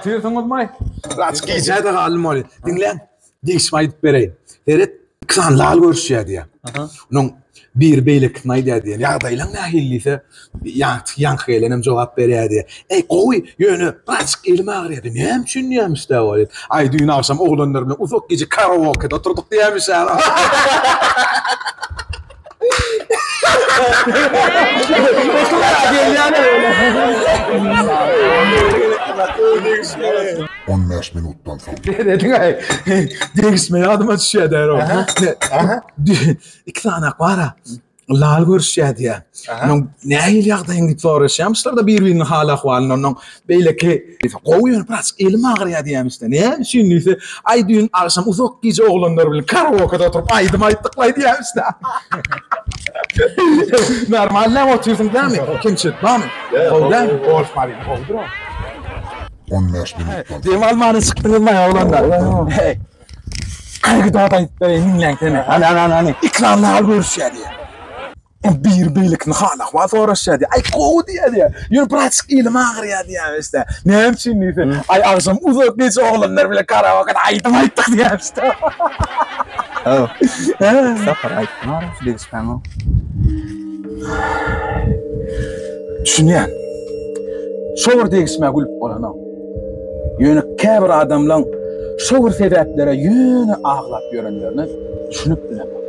Tüyürtün olmay. Raçık iyice de kalım oluyor. Dinleyin. Değişme ayıp vereyim. Heret kısan lal görüşüyor diye. Onun bir beylik naydı diye. Ya da ilan ne hilliyse yankı eğlenem cevap veriyor diye. Koy yönü raçık elime ağrıyor diye. Neyem için neyem işte o. Ay düğün akşam oğlanlarımla ufak gece karaoke'da oturduk diyemiş ya. On 15 minuttan sonra. Dedin ay. Değişme adıma düşüyor der o. İki tane var ha. Lal görüşüyor diye. Ne hilliyaktan git uğraşıyormuşlar da birbirinin hala ahvalini onun böyle ki koyuyor biraz elime ağrıyor diyemişler. Ne düşünüyorsa ay düğün akşam ufak gece oğlanlar bile karaoke'da oturup aydım aytıklay diyemişler. Normalde mi oturuyorsun değil mi? Kimsin? Var mı? O değil mi? Olsun abi. Oldur o. 15 minuttan. Diyem almanı sıktınız mı ya oğlanlar? Hey. Kaygı dağda dinleyin seni. Hani. İkramlar görüşüyor diye. Bir beylikini hala var uğraşıyor diye. Ay kovu diye. Yürü pratik elime ağrıyor diye işte. Ne hemşin neyse. Ay akşam uzak gece oğlanlar bile karaoke'da aydım ayttık diye işte. Sapar ayıptın var. Değişmem o. Düşünüyen. Şovur değişmeye gülüp olan o. Yönü kebir adamla şovur sebeplere yönü ağlap yörenlerini düşünüp bilemem.